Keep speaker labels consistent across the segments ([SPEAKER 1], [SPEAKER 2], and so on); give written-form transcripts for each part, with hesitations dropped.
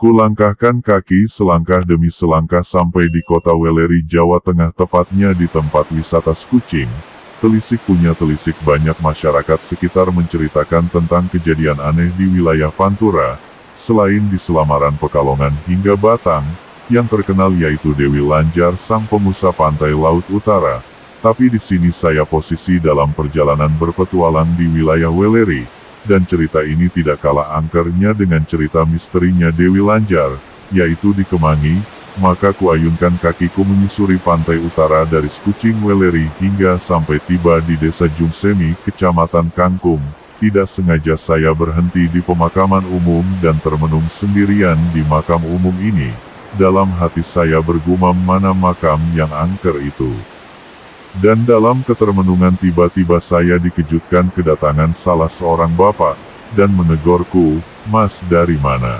[SPEAKER 1] Kulangkahkan kaki selangkah demi selangkah sampai di kota Weleri, Jawa Tengah, tepatnya di tempat wisata Skucing. Telisik punya telisik banyak masyarakat sekitar menceritakan tentang kejadian aneh di wilayah Pantura. Selain di Selamaran, Pekalongan hingga Batang, yang terkenal yaitu Dewi Lanjar, sang pengusaha pantai laut utara. Tapi di sini saya posisi dalam perjalanan berpetualang di wilayah Weleri, dan cerita ini tidak kalah angkernya dengan cerita misterinya Dewi Lanjar, yaitu di Kemangi. Maka kuayunkan kakiku menyusuri pantai utara dari Skucing Weleri hingga sampai tiba di desa Jungsemi, kecamatan Kangkung. Tidak sengaja saya berhenti di pemakaman umum dan termenung sendirian di makam umum ini. Dalam hati saya bergumam, mana makam yang angker itu. Dan dalam ketermenungan tiba-tiba saya dikejutkan kedatangan salah seorang bapak, dan menegurku, "Mas, dari mana?"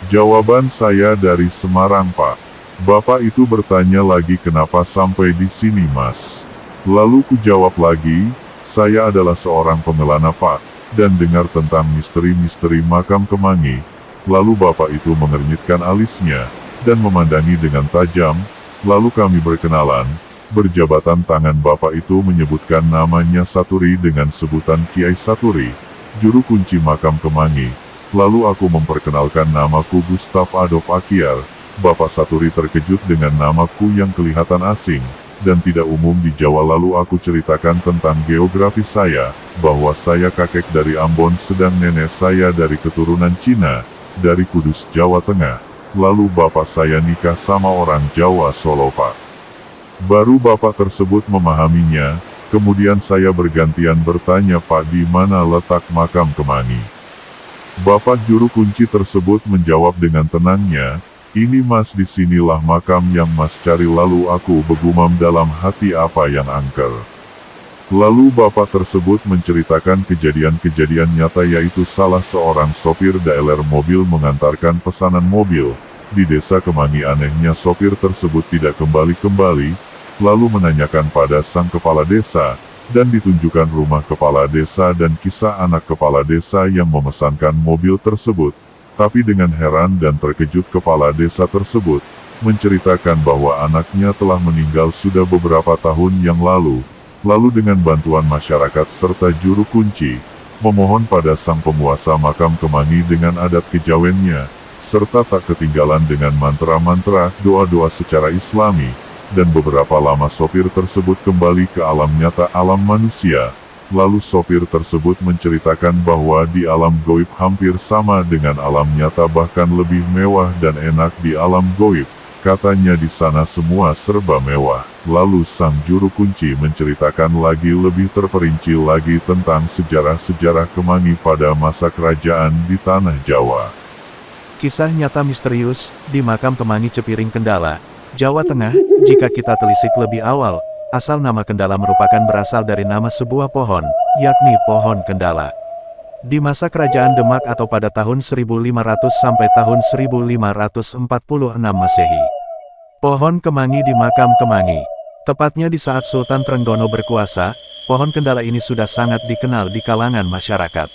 [SPEAKER 1] Jawaban saya, "Dari Semarang, Pak." Bapak itu bertanya lagi, "Kenapa sampai di sini, Mas?" Lalu ku jawab lagi, "Saya adalah seorang pengelana, Pak, dan dengar tentang misteri-misteri makam Kemangi." Lalu bapak itu mengernyitkan alisnya, dan memandangi dengan tajam. Lalu kami berkenalan. Berjabatan tangan, bapak itu menyebutkan namanya Saturi dengan sebutan Kiai Saturi, juru kunci makam Kemangi. Lalu aku memperkenalkan namaku Gustav Adolf Akyar. Bapak Saturi terkejut dengan namaku yang kelihatan asing dan tidak umum di Jawa. Lalu aku ceritakan tentang geografi saya, bahwa saya kakek dari Ambon sedang nenek saya dari keturunan Cina, dari Kudus, Jawa Tengah. Lalu bapak saya nikah sama orang Jawa, Solo, Pak. Baru bapak tersebut memahaminya. Kemudian saya bergantian bertanya, "Pak, di mana letak makam Kemangi?" Bapak juru kunci tersebut menjawab dengan tenangnya, "Ini, Mas, disinilah makam yang Mas cari." Lalu aku bergumam dalam hati, apa yang angker. Lalu bapak tersebut menceritakan kejadian-kejadian nyata, yaitu salah seorang sopir daeler mobil mengantarkan pesanan mobil di desa Kemangi. Anehnya sopir tersebut tidak kembali-kembali. Lalu menanyakan pada sang kepala desa, dan ditunjukkan rumah kepala desa dan kisah anak kepala desa yang memesankan mobil tersebut. Tapi dengan heran dan terkejut, kepala desa tersebut menceritakan bahwa anaknya telah meninggal sudah beberapa tahun yang lalu. Lalu dengan bantuan masyarakat serta juru kunci, memohon pada sang penguasa makam Kemangi dengan adat kejawennya, serta tak ketinggalan dengan mantra-mantra, doa-doa secara Islami. Dan beberapa lama sopir tersebut kembali ke alam nyata, alam manusia. Lalu sopir tersebut menceritakan bahwa di alam goib hampir sama dengan alam nyata, bahkan lebih mewah dan enak di alam goib. Katanya di sana semua serba mewah. Lalu sang juru kunci menceritakan lagi lebih terperinci lagi tentang sejarah-sejarah Kemangi pada masa kerajaan di tanah Jawa.
[SPEAKER 2] Kisah nyata misterius di makam Kemangi, Cepiring, Kendala, Jawa Tengah. Jika kita telisik lebih awal, asal nama Kendala merupakan berasal dari nama sebuah pohon, yakni pohon Kendala. Di masa kerajaan Demak atau pada tahun 1500 sampai tahun 1546 Masehi. Pohon Kemangi di makam Kemangi. Tepatnya di saat Sultan Trenggono berkuasa, pohon Kendala ini sudah sangat dikenal di kalangan masyarakat.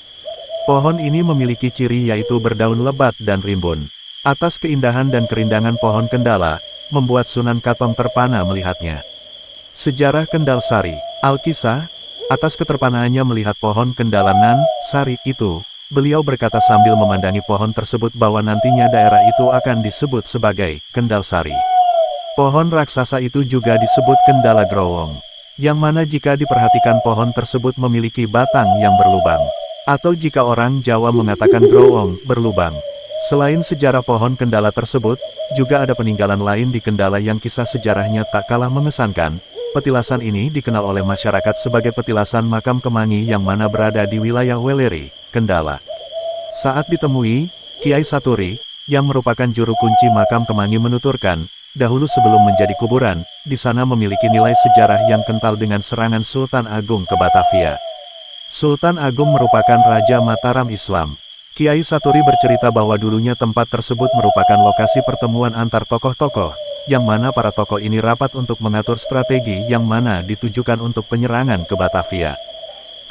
[SPEAKER 2] Pohon ini memiliki ciri yaitu berdaun lebat dan rimbun. Atas keindahan dan kerindangan pohon Kendala, membuat Sunan Katong terpana melihatnya. Sejarah Kendal Sari. Alkisah, atas keterpanaannya melihat pohon Kendalanan Sari itu, beliau berkata sambil memandangi pohon tersebut bahwa nantinya daerah itu akan disebut sebagai Kendal Sari. Pohon raksasa itu juga disebut Kendala Growong, yang mana jika diperhatikan pohon tersebut memiliki batang yang berlubang, atau jika orang Jawa mengatakan growong, berlubang. Selain sejarah pohon Kendala tersebut, juga ada peninggalan lain di Kendala yang kisah sejarahnya tak kalah mengesankan. Petilasan ini dikenal oleh masyarakat sebagai petilasan makam Kemangi yang mana berada di wilayah Weleri, Kendala. Saat ditemui, Kiai Saturi, yang merupakan juru kunci makam Kemangi menuturkan, dahulu sebelum menjadi kuburan, di sana memiliki nilai sejarah yang kental dengan serangan Sultan Agung ke Batavia. Sultan Agung merupakan Raja Mataram Islam. Kiai Saturi bercerita bahwa dulunya tempat tersebut merupakan lokasi pertemuan antar tokoh-tokoh, yang mana para tokoh ini rapat untuk mengatur strategi yang mana ditujukan untuk penyerangan ke Batavia.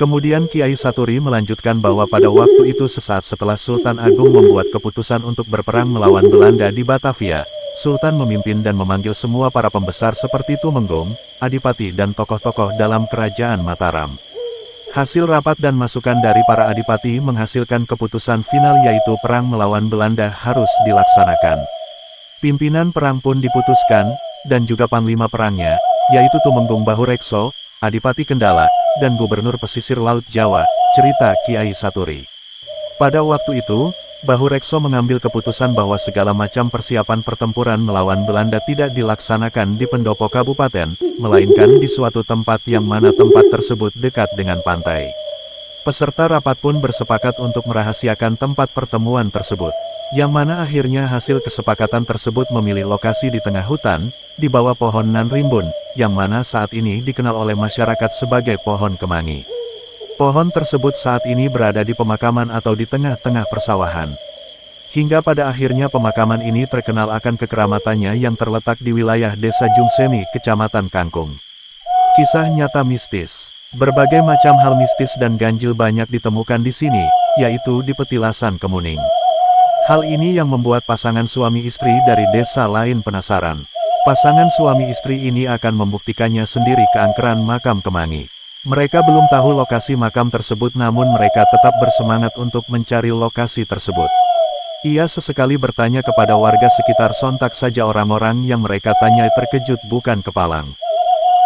[SPEAKER 2] Kemudian Kiai Saturi melanjutkan bahwa pada waktu itu sesaat setelah Sultan Agung membuat keputusan untuk berperang melawan Belanda di Batavia, Sultan memimpin dan memanggil semua para pembesar seperti Tumenggung, Adipati dan tokoh-tokoh dalam kerajaan Mataram. Hasil rapat dan masukan dari para adipati menghasilkan keputusan final yaitu perang melawan Belanda harus dilaksanakan. Pimpinan perang pun diputuskan, dan juga panglima perangnya, yaitu Tumenggung Bahurekso, Adipati Kendala, dan Gubernur Pesisir Laut Jawa, cerita Kiai Saturi. Pada waktu itu, Bahurekso mengambil keputusan bahwa segala macam persiapan pertempuran melawan Belanda tidak dilaksanakan di pendopo kabupaten, melainkan di suatu tempat yang mana tempat tersebut dekat dengan pantai. Peserta rapat pun bersepakat untuk merahasiakan tempat pertemuan tersebut, yang mana akhirnya hasil kesepakatan tersebut memilih lokasi di tengah hutan, di bawah pohon nan rimbun, yang mana saat ini dikenal oleh masyarakat sebagai pohon kemangi. Pohon tersebut saat ini berada di pemakaman atau di tengah-tengah persawahan. Hingga pada akhirnya pemakaman ini terkenal akan kekeramatannya yang terletak di wilayah Desa Jungsemi, Kecamatan Kangkung. Kisah nyata mistis. Berbagai macam hal mistis dan ganjil banyak ditemukan di sini, yaitu di petilasan Kemuning. Hal ini yang membuat pasangan suami istri dari desa lain penasaran. Pasangan suami istri ini akan membuktikannya sendiri keangkeran makam Kemangi. Mereka belum tahu lokasi makam tersebut namun mereka tetap bersemangat untuk mencari lokasi tersebut. Ia sesekali bertanya kepada warga sekitar, sontak saja orang-orang yang mereka tanya terkejut bukan kepalang.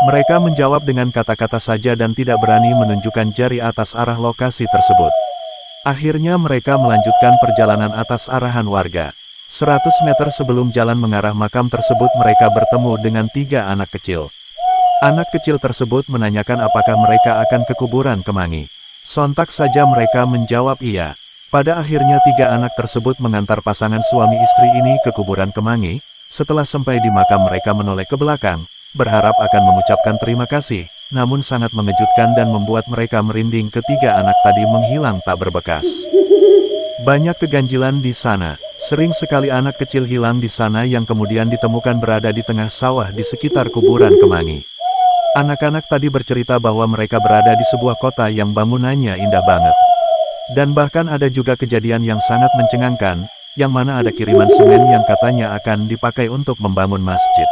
[SPEAKER 2] Mereka menjawab dengan kata-kata saja dan tidak berani menunjukkan jari atas arah lokasi tersebut. Akhirnya mereka melanjutkan perjalanan atas arahan warga. 100 meter sebelum jalan mengarah makam tersebut mereka bertemu dengan 3 anak kecil. Anak kecil tersebut menanyakan apakah mereka akan ke kuburan Kemangi. Sontak saja mereka menjawab iya. Pada akhirnya 3 anak tersebut mengantar pasangan suami istri ini ke kuburan Kemangi. Setelah sampai di makam mereka menoleh ke belakang, berharap akan mengucapkan terima kasih, namun sangat mengejutkan dan membuat mereka merinding ketika anak tadi menghilang tak berbekas. Banyak keganjilan di sana. Sering sekali anak kecil hilang di sana yang kemudian ditemukan berada di tengah sawah di sekitar kuburan Kemangi. Anak-anak tadi bercerita bahwa mereka berada di sebuah kota yang bangunannya indah banget. Dan bahkan ada juga kejadian yang sangat mencengangkan, yang mana ada kiriman semen yang katanya akan dipakai untuk membangun masjid.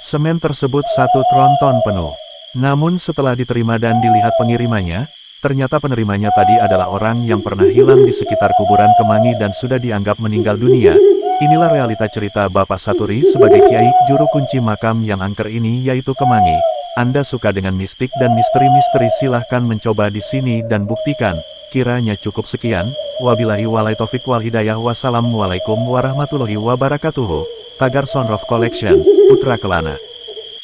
[SPEAKER 2] Semen tersebut 1 tronton penuh. Namun setelah diterima dan dilihat pengirimannya, ternyata penerimanya tadi adalah orang yang pernah hilang di sekitar kuburan Kemangi dan sudah dianggap meninggal dunia. Inilah realita cerita Bapak Saturi sebagai Kiai Juru Kunci makam yang angker ini yaitu Kemangi. Anda suka dengan mistik dan misteri-misteri, silahkan mencoba di sini dan buktikan. Kiranya cukup sekian. Wabillahi walaitaufiq wal hidayah. Wassalamualaikum warahmatullahi wabarakatuh. Tagar Sound of Collection, Putra Kelana.